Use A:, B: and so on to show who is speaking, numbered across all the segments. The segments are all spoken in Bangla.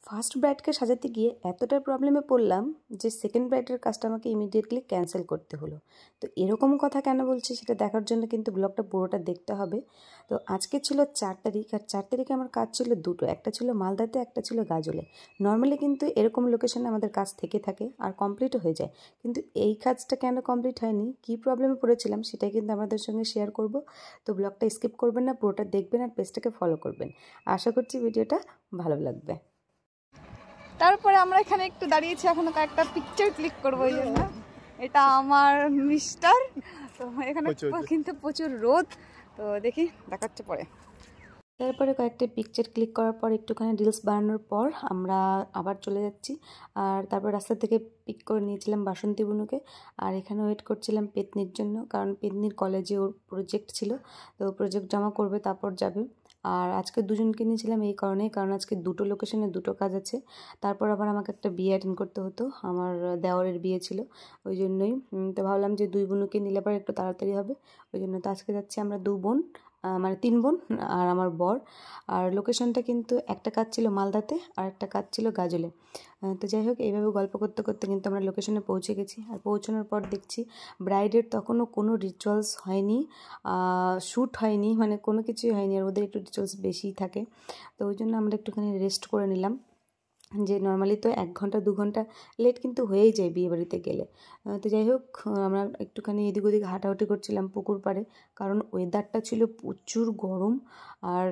A: ফার্স্ট ব্রাইডকে সাজাতে গিয়ে এতটা প্রবলেমে পড়লাম যে সেকেন্ড ব্রাইডের কাজটা আমাকে ইমিডিয়েটলি ক্যান্সেল করতে হলো। তো এরকম কথা কেন বলছি সেটা দেখার জন্য কিন্তু ব্লগটা পুরোটা দেখতে হবে। তো আজকে ছিল 4 তারিখ, আর 4 তারিখে আমার কাজ ছিল দুটো, একটা ছিল মালদাতে, একটা ছিল গাজলে। নর্মালি কিন্তু এরকম লোকেশনে আমাদের কাজ থেকে থাকে আর কমপ্লিটও হয়ে যায়, কিন্তু এই কাজটা কেন কমপ্লিট হয়নি, কী প্রবলেমে পড়েছিলাম সেটাই কিন্তু আমাদের সঙ্গে শেয়ার করব। তো ব্লগটা স্কিপ করবেন না, পুরোটা দেখবেন আর পেজটাকে ফলো করবেন। আশা করছি ভিডিওটা ভালো লাগবে।
B: তারপরে আমরা এখানে একটু দাঁড়িয়েছি, এখনো কয়েকটা পিকচার ক্লিক করবো। এই জন্য এটা আমার মিস্টার। তো এখানে কিন্তু প্রচুর রোদ, তো দেখি দেখাচ্ছে পরে।
A: তারপরে কয়েকটা পিকচার ক্লিক করার পর একটুখানি রিলস বানানোর পর আমরা আবার চলে যাচ্ছি। আর তারপর রাস্তা থেকে পিক করে নিয়েছিলাম বাসন্তী বুনুকে, আর এখানে ওয়েট করছিলাম পেতনির জন্য, কারণ পেতনির কলেজে ওর প্রজেক্ট ছিল, তো প্রজেক্ট জমা করবে তারপর যাবে। আর আজকে দুজনকে নিয়েছিলাম এই কারণেই, কারণ আজকে দুটো লোকেশনে দুটো কাজ আছে। তারপর আবার আমাকে একটা বিয়ে অ্যাটেন্ড করতে হতো, আমার দেওরের বিয়ে ছিল, ওই জন্যই। তো ভাবলাম যে দুই বোনকে নিলে পরে একটু তাড়াতাড়ি হবে, ওই জন্য তো আজকে যাচ্ছি আমরা দু বোন, মানে 3 বোন আর আমার বর। আর লোকেশনটা কিন্তু একটা কাজ ছিল মালদাতে আর একটা কাজ ছিল গাজলে। তো যাই হোক, এইভাবে গল্প করতে করতে কিন্তু আমরা লোকেশনে পৌঁছে গেছি। আর পৌঁছানোর পর দেখছি ব্রাইডের তখনও কোনো রিচুয়ালস হয়নি, শ্যুট হয়নি, মানে কোনো কিছুই হয়নি, আর ওদের একটু রিচুয়ালস বেশিই থাকে। তো ওই জন্য আমরা একটুখানি রেস্ট করে নিলাম, যে নর্মালি তো 1 ঘন্টা 2 ঘন্টা লেট কিন্তু হয়েই যায় বিয়েবাড়িতে গেলে। তো যাই হোক, আমরা একটুখানি এদিক ওদিক হাঁটাহাঁটি করছিলাম পুকুর পাড়ে, কারণ ওয়েদারটা ছিল প্রচুর গরম, আর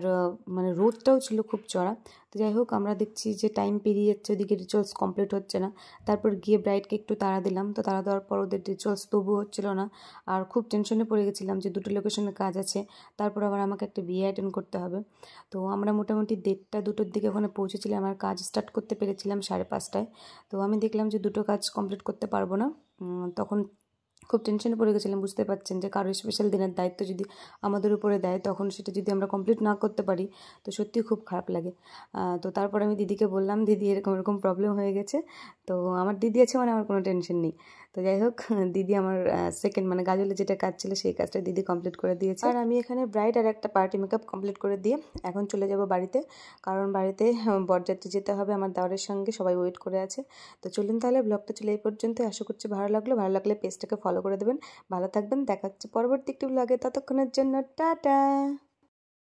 A: মানে রোদটাও ছিল খুব চড়া। তো যাই হোক, আমরা দেখছি যে টাইম পেরিয়ে যাচ্ছে, ওদিকে রিচুয়ালস কমপ্লিট হচ্ছে না। তারপর গিয়ে ব্রাইডকে একটু তাড়া দিলাম, তো তাড়া দেওয়ার পর ওদের রিচুয়ালস তবুও হচ্ছিল না, আর খুব টেনশনে পড়ে গেছিলাম যে দুটো লোকেশনে কাজ আছে, তারপর আবার আমাকে একটা বিয়ে অ্যাটেন্ড করতে হবে। তো আমরা মোটামুটি 1:30 2টোর দিকে ওখানে পৌঁছেছিলাম, আমার কাজ স্টার্ট করতে পেরেছিলাম 5:30টায়। তো আমি দেখলাম যে দুটো কাজ কমপ্লিট করতে পারবো না, তখন খুব টেনশনে পড়ে গেছিলাম। বুঝতে পারছেন যে কারো স্পেশাল দিনের দায়িত্ব যদি আমাদের উপরে দেয়, তখন সেটা যদি আমরা কমপ্লিট না করতে পারি তো সত্যিই খুব খারাপ লাগে। তো তারপর আমি দিদিকে বললাম, দিদি এরকম এরকম প্রবলেম হয়ে গেছে। তো আমার দিদি আছে মানে আমার কোনো টেনশন নেই। তো যাই হোক, দিদি আমার সেকেন্ড মানে গাজলে যেটা কাজ ছিল সেই কাজটা দিদি কমপ্লিট করে দিয়েছে। আর আমি এখানে ব্রাইড আর একটা পার্টি মেকআপ কমপ্লিট করে দিয়ে এখন চলে যাব বাড়িতে, কারণ বাড়িতে বরযাত্রী যেতে হবে, আমার দেওরের সঙ্গে সবাই ওয়েট করে আছে। তো চলুন তাহলে, ব্লগটা চলে এই পর্যন্ত। আশা করছি ভালো লাগলো, ভালো লাগলে পেজটাকে ফলো করে দেবেন। ভালো থাকবেন, দেখা হচ্ছে পরবর্তী একটি ব্লগে, ততক্ষণের জন্য টাটা।